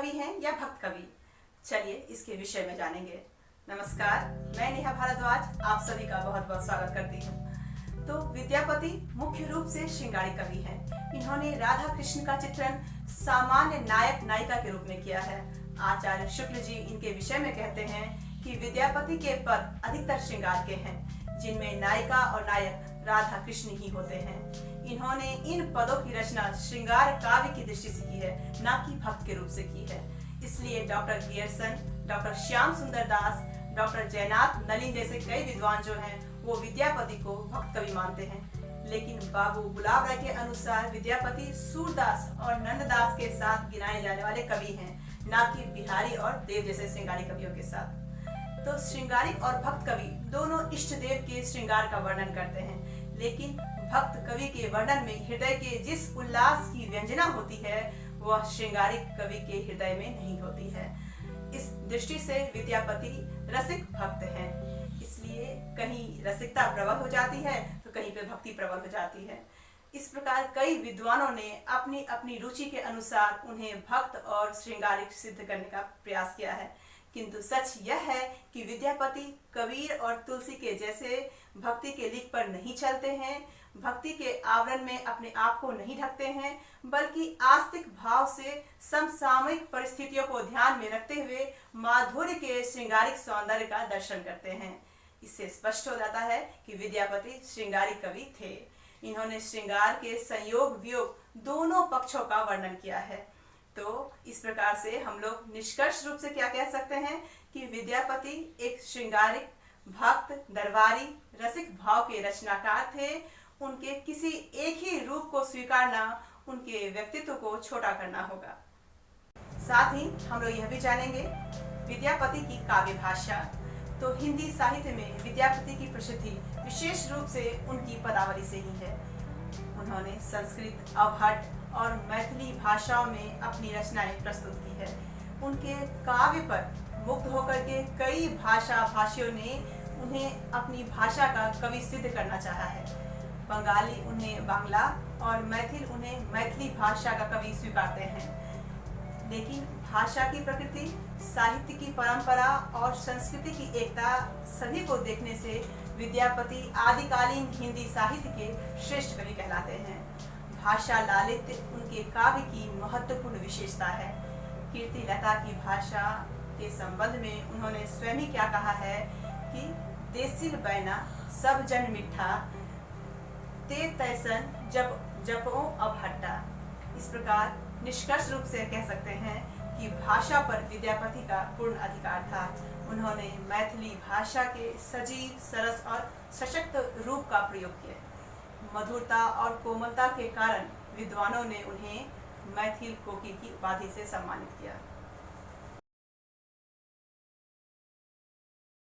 कवि हैं या भक्त कवि? चलिए इसके विषय में जानेंगे। नमस्कार, मैं नेहा भारद्वाज आप सभी का बहुत बहुत स्वागत करती हूँ। तो विद्यापति मुख्य रूप से श्रृंगारिक कवि हैं। इन्होंने राधा कृष्ण का चित्रण सामान्य नायक नायिका के रूप में किया है। आचार्य शुक्ल जी इनके विषय में कहते हैं कि विद्यापति के पद अधिकतर श्रृंगार के हैं, जिनमें नायिका और नायक राधा कृष्ण ही होते हैं। इन्होंने इन पदों की रचना श्रृंगार काव्य की दृष्टि से की है, न कि भक्त के रूप से की है। इसलिए डॉक्टर गियर्सन, डॉक्टर श्याम सुंदर दास, डॉक्टर जयनाथ नलिन जैसे कई विद्वान जो हैं वो विद्यापति को भक्त कवि मानते हैं। लेकिन बाबू गुलाब राय के अनुसार विद्यापति सूरदास और नंददास के साथ गिनाए जाने वाले कवि हैं, न कि बिहारी और देव जैसे श्रृंगारी कवियों के साथ। तो श्रृंगारिक और भक्त कवि दोनों इष्ट देव के श्रृंगार का वर्णन करते हैं, लेकिन भक्त कवि के वर्णन में हृदय के जिस उल्लास की व्यंजना होती है वह श्रृंगारिक कवि के हृदय में नहीं होती है। इस दृष्टि से विद्यापति रसिक भक्त हैं, इसलिए कहीं रसिकता प्रबल हो जाती है तो कहीं पे भक्ति प्रबल हो जाती है। इस प्रकार कई विद्वानों ने अपनी अपनी रुचि के अनुसार उन्हें भक्त और श्रृंगारिक सिद्ध करने का प्रयास किया है, किंतु सच यह है कि विद्यापति कबीर और तुलसी के जैसे भक्ति के लीक पर नहीं चलते हैं, भक्ति के आवरण में अपने आप को नहीं ढकते हैं, बल्कि आस्तिक भाव से समसामयिक परिस्थितियों को ध्यान में रखते हुए माधुर्य के श्रृंगारिक सौंदर्य का दर्शन करते हैं। इससे स्पष्ट हो जाता है कि विद्यापति श्रृंगारिक कवि थे। इन्होंने श्रृंगार के संयोग वियोग दोनों पक्षों का वर्णन किया है। तो इस प्रकार से हम लोग निष्कर्ष रूप से क्या कह सकते हैं कि विद्यापति एक श्रृंगारिक भक्त दरबारी रसिक भाव के रचनाकार थे। उनके किसी एक ही रूप को स्वीकारना उनके व्यक्तित्व को छोटा करना होगा। साथ ही हम लोग यह भी जानेंगे विद्यापति की काव्य भाषा। तो हिंदी साहित्य में विद्यापति की प्रसिद्धि विशेष रूप से उनकी पदावली से ही है। उन्होंने संस्कृत, अवहट्ट और मैथिली भाषाओं में अपनी रचनाएं प्रस्तुत की है। उनके काव्य पर मुग्ध होकर के कई भाषा भाषियों ने उन्हें अपनी भाषा का कवि सिद्ध करना चाहा है। बंगाली उन्हें बांग्ला और मैथिल उन्हें मैथिली भाषा का कवि स्वीकारते हैं। लेकिन भाषा की प्रकृति, साहित्य की परंपरा और संस्कृति की एकता सभी को देखने से विद्यापति आदिकालीन हिंदी साहित्य के श्रेष्ठ कवि कहलाते हैं। भाषा लालित्य उनके काव्य की महत्वपूर्ण विशेषता है। कीर्ति लता की भाषा के संबंध में उन्होंने स्वयं ही क्या कहा है कि देसिल बैना सब जन मिठा ते तैसन जब जपो अवहट्टा। इस प्रकार निष्कर्ष रूप से कह सकते हैं कि भाषा पर विद्यापति का पूर्ण अधिकार था। उन्होंने मैथिली भाषा के सजीव, सरस और सशक्त रूप का प्रयोग किया। मधुरता और कोमलता के कारण विद्वानों ने उन्हें मैथिल कोकिल की उपाधि से सम्मानित किया।